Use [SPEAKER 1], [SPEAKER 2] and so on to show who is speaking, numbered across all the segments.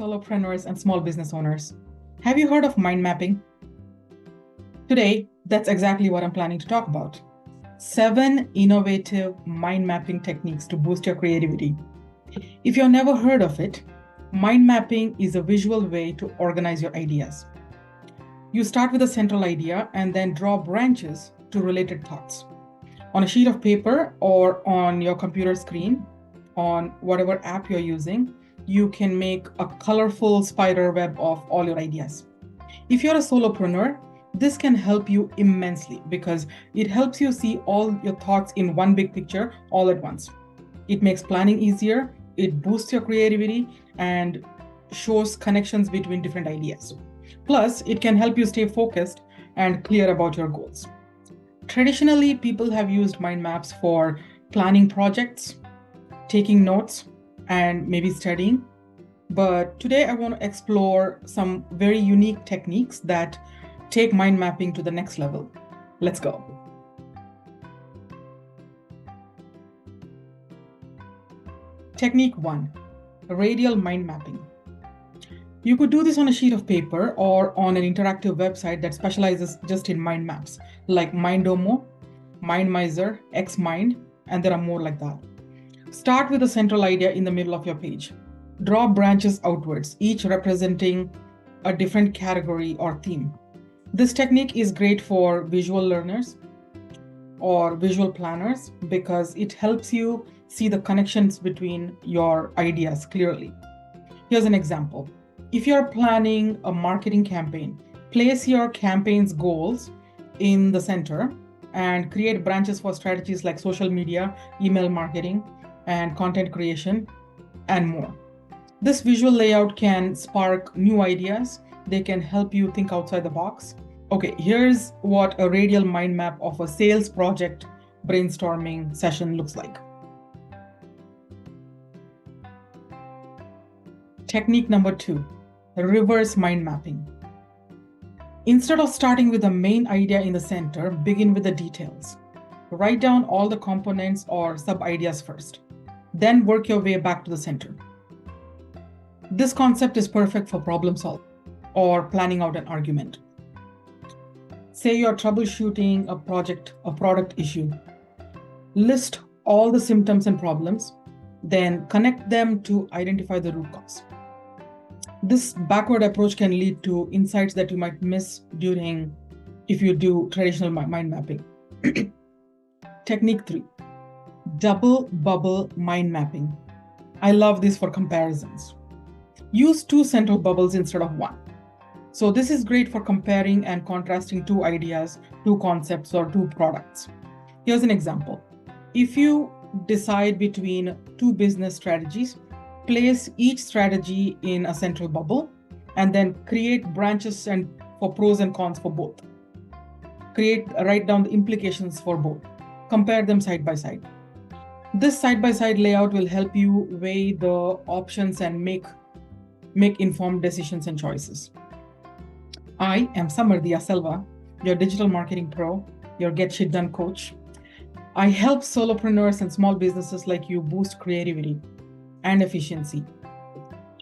[SPEAKER 1] solopreneurs and small business owners. Have you heard of mind mapping? Today, that's exactly what I'm planning to talk about. 7 innovative mind mapping techniques to boost your creativity. If you've never heard of it, mind mapping is a visual way to organize your ideas. You start with a central idea and then draw branches to related thoughts. On a sheet of paper or on your computer screen, on whatever app you're using, you can make a colorful spider web of all your ideas. If you're a solopreneur, this can help you immensely because it helps you see all your thoughts in one big picture all at once. It makes planning easier, it boosts your creativity, and shows connections between different ideas. Plus, it can help you stay focused and clear about your goals. Traditionally, people have used mind maps for planning projects, taking notes, and maybe studying. But today I want to explore some very unique techniques that take mind mapping to the next level. Let's go. Technique 1, radial mind mapping. You could do this on a sheet of paper or on an interactive website that specializes just in mind maps, like Mindomo, MindMiser, XMind, and there are more like that. Start with a central idea in the middle of your page. Draw branches outwards, each representing a different category or theme. This technique is great for visual learners or visual planners because it helps you see the connections between your ideas clearly. Here's an example. If you're planning a marketing campaign, place your campaign's goals in the center and create branches for strategies like social media, email marketing, and content creation, and more. This visual layout can spark new ideas. They can help you think outside the box. Okay, here's what a radial mind map of a sales project brainstorming session looks like. Technique number 2, reverse mind mapping. Instead of starting with the main idea in the center, begin with the details. Write down all the components or sub-ideas first, then work your way back to the center. This concept is perfect for problem solving or planning out an argument. Say you're troubleshooting a product issue. List all the symptoms and problems, then connect them to identify the root cause. This backward approach can lead to insights that you might miss if you do traditional mind mapping. Technique 3, double bubble mind mapping. I love this for comparisons. Use 2 central bubbles instead of 1. So this is great for comparing and contrasting 2 ideas, 2 concepts, or 2 products. Here's an example. If you decide between 2 business strategies, place each strategy in a central bubble and then create branches and for pros and cons for both. Write down the implications for both. Compare them side by side. This side-by-side layout will help you weigh the options and make informed decisions and choices. I am Samarthya Selva, your digital marketing pro, your Get Shit Done coach. I help solopreneurs and small businesses like you boost creativity and efficiency.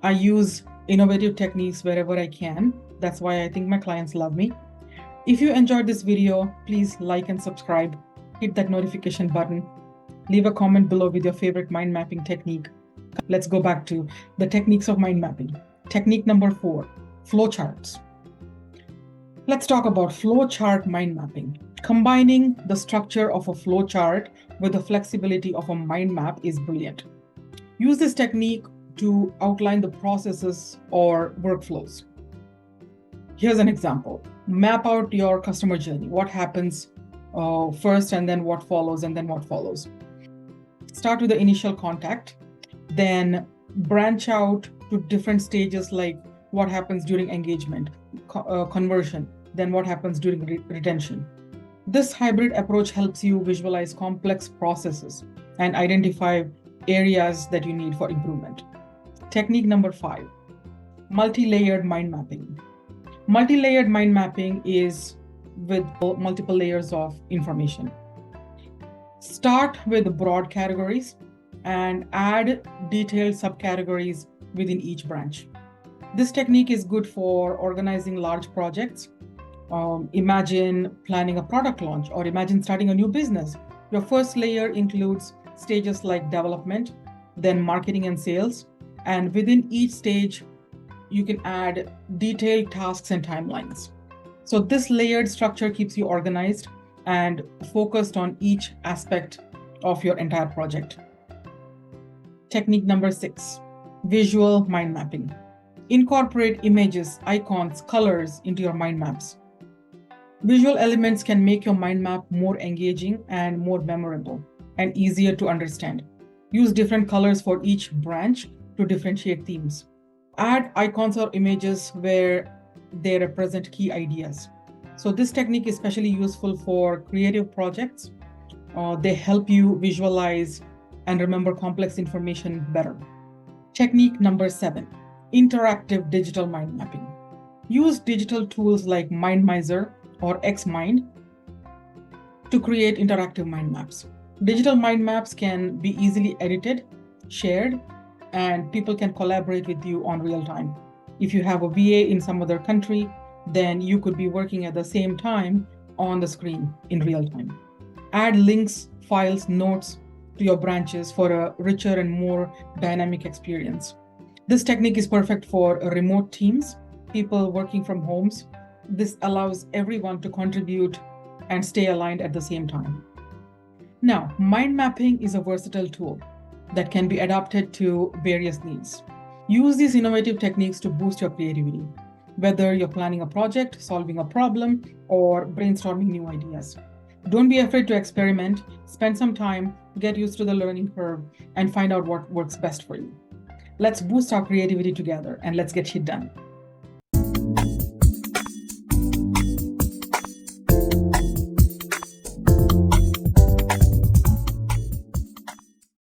[SPEAKER 1] I use innovative techniques wherever I can. That's why I think my clients love me. If you enjoyed this video, please like and subscribe. Hit that notification button. Leave a comment below with your favorite mind mapping technique. Let's go back to the techniques of mind mapping. Technique number 4, flowcharts. Let's talk about flowchart mind mapping. Combining the structure of a flowchart with the flexibility of a mind map is brilliant. Use this technique to outline the processes or workflows. Here's an example. Map out your customer journey. What happens first and then what follows and then what follows. Start with the initial contact, then branch out to different stages like what happens during engagement, conversion, then what happens during retention. This hybrid approach helps you visualize complex processes and identify areas that you need for improvement. Technique number 5, multi-layered mind mapping. Multi-layered mind mapping is with multiple layers of information. Start with broad categories and add detailed subcategories within each branch. This technique is good for organizing large projects. Imagine planning a product launch or imagine starting a new business. Your first layer includes stages like development, then marketing and sales. And within each stage, you can add detailed tasks and timelines. So this layered structure keeps you organized and focused on each aspect of your entire project. Technique number 6, visual mind mapping. Incorporate images, icons, colors into your mind maps. Visual elements can make your mind map more engaging and more memorable and easier to understand. Use different colors for each branch to differentiate themes. Add icons or images where they represent key ideas. So this technique is especially useful for creative projects. They help you visualize and remember complex information better. Technique number 7, interactive digital mind mapping. Use digital tools like MindMizer or XMind to create interactive mind maps. Digital mind maps can be easily edited, shared, and people can collaborate with you on real time. If you have a VA in some other country, then you could be working at the same time on the screen in real time. Add links, files, notes to your branches for a richer and more dynamic experience. This technique is perfect for remote teams, people working from homes. This allows everyone to contribute and stay aligned at the same time. Now, mind mapping is a versatile tool that can be adapted to various needs. Use these innovative techniques to boost your creativity, whether you're planning a project, solving a problem, or brainstorming new ideas. Don't be afraid to experiment, spend some time, get used to the learning curve, and find out what works best for you. Let's boost our creativity together and let's get shit done.